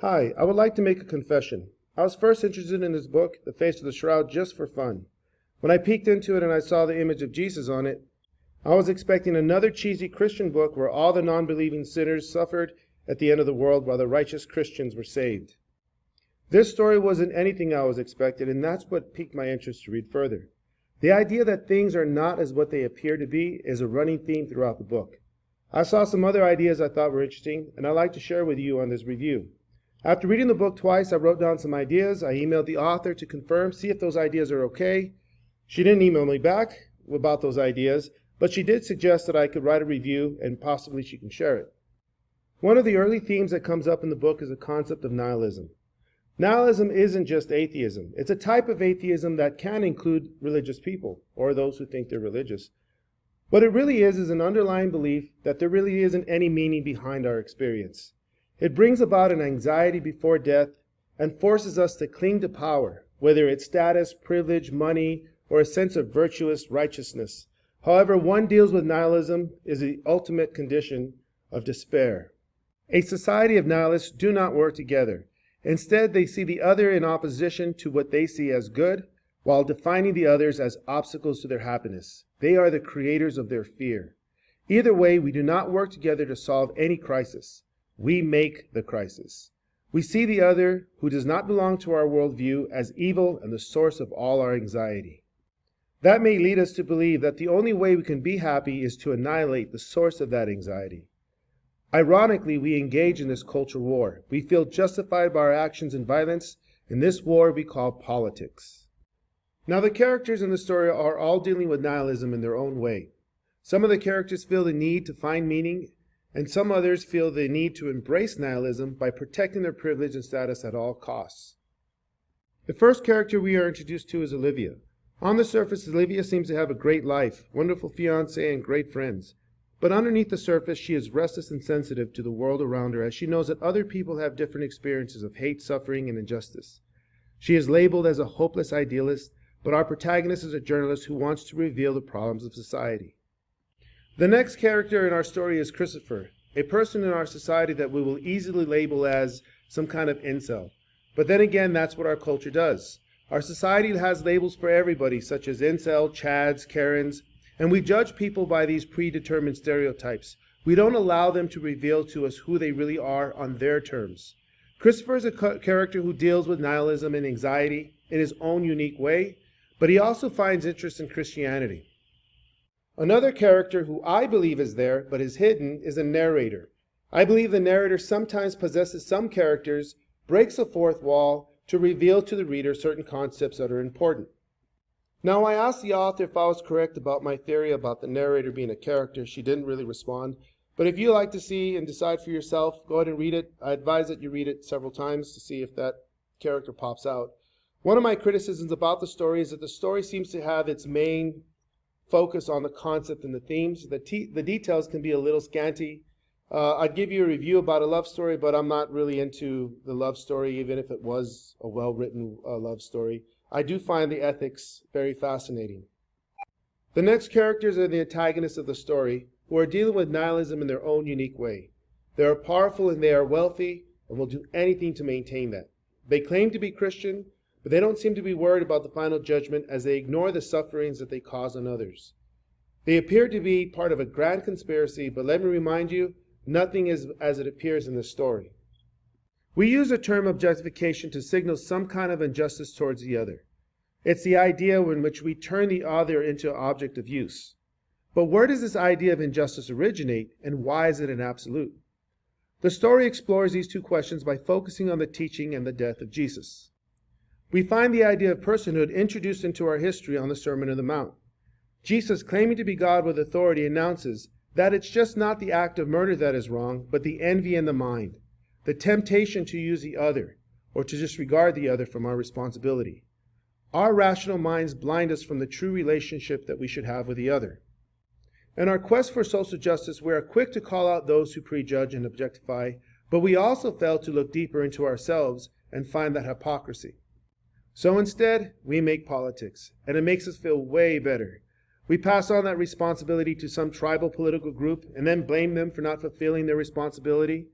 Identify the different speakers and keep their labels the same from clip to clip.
Speaker 1: Hi, I would like to make a confession. I was first interested in this book, The Face of the Shroud, just for fun. When I peeked into it and I saw the image of Jesus on it, I was expecting another cheesy Christian book where all the non-believing sinners suffered at the end of the world while the righteous Christians were saved. This story wasn't anything I was expecting, and that's what piqued my interest to read further. The idea that things are not as what they appear to be is a running theme throughout the book. I saw some other ideas I thought were interesting, and I'd like to share with you on this review. After reading the book twice, I wrote down some ideas. I emailed the author to confirm, see if those ideas are okay. She didn't email me back about those ideas, but she did suggest that I could write a review and possibly she can share it. One of the early themes that comes up in the book is the concept of nihilism. Nihilism isn't just atheism. It's a type of atheism that can include religious people or those who think they're religious. What it really is an underlying belief that there really isn't any meaning behind our experience. It brings about an anxiety before death and forces us to cling to power, whether it's status, privilege, money, or a sense of virtuous righteousness. However, one deals with nihilism is the ultimate condition of despair. A society of nihilists do not work together. Instead, they see the other in opposition to what they see as good, while defining the others as obstacles to their happiness. They are the creators of their fear. Either way, we do not work together to solve any crisis. We make the crisis. We see the other, who does not belong to our worldview, as evil and the source of all our anxiety. That may lead us to believe that the only way we can be happy is to annihilate the source of that anxiety. Ironically, we engage in this culture war. We feel justified by our actions and violence. In this war we call politics. Now, the characters in the story are all dealing with nihilism in their own way. Some of the characters feel the need to find meaning, and some others feel the need to embrace nihilism by protecting their privilege and status at all costs. The first character we are introduced to is Olivia. On the surface, Olivia seems to have a great life, wonderful fiancé, and great friends. But underneath the surface, she is restless and sensitive to the world around her, as she knows that other people have different experiences of hate, suffering, and injustice. She is labeled as a hopeless idealist, but our protagonist is a journalist who wants to reveal the problems of society. The next character in our story is Christopher, a person in our society that we will easily label as some kind of incel. But then again, that's what our culture does. Our society has labels for everybody, such as incel, chads, karens, and we judge people by these predetermined stereotypes. We don't allow them to reveal to us who they really are on their terms. Christopher is a character who deals with nihilism and anxiety in his own unique way, but he also finds interest in Christianity. Another character who I believe is there, but is hidden, is a narrator. I believe the narrator sometimes possesses some characters, breaks the fourth wall to reveal to the reader certain concepts that are important. Now, I asked the author if I was correct about my theory about the narrator being a character. She didn't really respond. But if you like to see and decide for yourself, go ahead and read it. I advise that you read it several times to see if that character pops out. One of my criticisms about the story is that the story seems to have its main focus on the concept and the themes. The details can be a little scanty. I'd give you a review about a love story, but I'm not really into the love story, even if it was a well-written love story. I do find the ethics very fascinating. The next characters are the antagonists of the story, who are dealing with nihilism in their own unique way. They are powerful and they are wealthy and will do anything to maintain that. They claim to be Christian, but they don't seem to be worried about the final judgment as they ignore the sufferings that they cause on others. They appear to be part of a grand conspiracy, but let me remind you, nothing is as it appears in the story. We use the term objectification to signal some kind of injustice towards the other. It's the idea in which we turn the other into an object of use. But where does this idea of injustice originate, and why is it an absolute? The story explores these two questions by focusing on the teaching and the death of Jesus. We find the idea of personhood introduced into our history on the Sermon on the Mount. Jesus, claiming to be God with authority, announces that it's just not the act of murder that is wrong, but the envy in the mind, the temptation to use the other, or to disregard the other from our responsibility. Our rational minds blind us from the true relationship that we should have with the other. In our quest for social justice, we are quick to call out those who prejudge and objectify, but we also fail to look deeper into ourselves and find that hypocrisy. So instead, we make politics, and it makes us feel way better. We pass on that responsibility to some tribal political group and then blame them for not fulfilling their responsibility.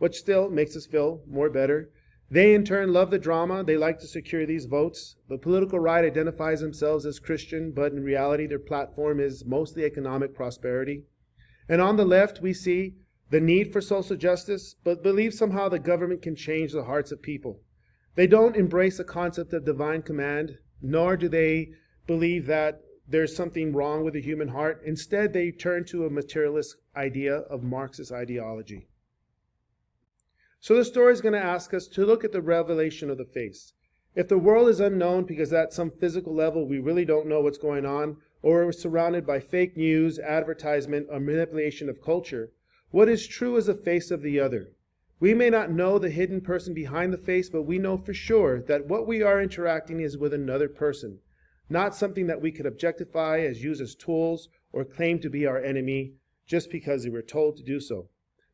Speaker 1: which still makes us feel more better. They in turn love the drama. They like to secure these votes. The political right identifies themselves as Christian, but in reality their platform is mostly economic prosperity. And on the left we see the need for social justice, but believe somehow the government can change the hearts of people. They don't embrace the concept of divine command, nor do they believe that there's something wrong with the human heart. Instead, they turn to a materialist idea of Marxist ideology. So the story is going to ask us to look at the revelation of the face. If the world is unknown because at some physical level we really don't know what's going on, or we're surrounded by fake news, advertisement, or manipulation of culture, what is true is the face of the other. We may not know the hidden person behind the face, but we know for sure that what we are interacting is with another person, not something that we could objectify as use as tools or claim to be our enemy just because we were told to do so.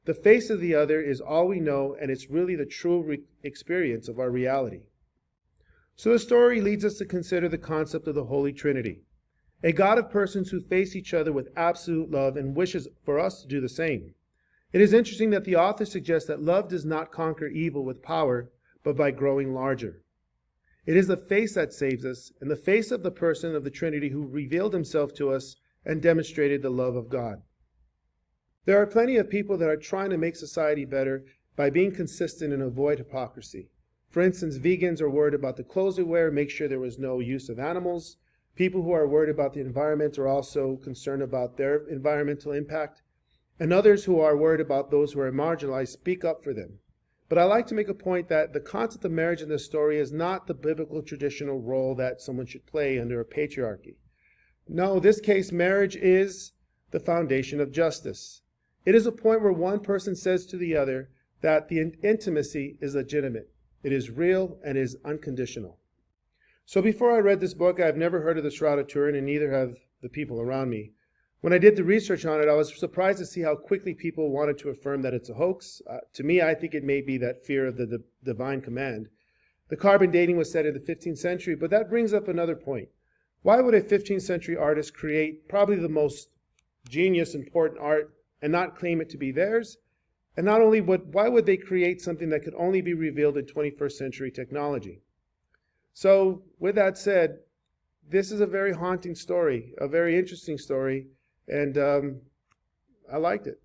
Speaker 1: The face of the other is all we know, and it's really the true experience of our reality. So the story leads us to consider the concept of the Holy Trinity, a God of persons who face each other with absolute love and wishes for us to do the same. It is interesting that the author suggests that love does not conquer evil with power, but by growing larger. It is the face that saves us, and the face of the person of the Trinity who revealed himself to us and demonstrated the love of God. There are plenty of people that are trying to make society better by being consistent and avoid hypocrisy. For instance, vegans are worried about the clothes they wear, make sure there was no use of animals. People who are worried about the environment are also concerned about their environmental impact. And others who are worried about those who are marginalized speak up for them. But I like to make a point that the concept of marriage in this story is not the biblical traditional role that someone should play under a patriarchy. No, in this case, marriage is the foundation of justice. It is a point where one person says to the other that the intimacy is legitimate. It is real and is unconditional. So before I read this book, I have never heard of the Shroud of Turin, and neither have the people around me. When I did the research on it, I was surprised to see how quickly people wanted to affirm that it's a hoax. To me, I think it may be that fear of the divine command. The carbon dating was set in the 15th century, but that brings up another point. Why would a 15th century artist create probably the most genius, important art and not claim it to be theirs? And not only why would they create something that could only be revealed in 21st century technology? So with that said, this is a very haunting story, a very interesting story, and I liked it.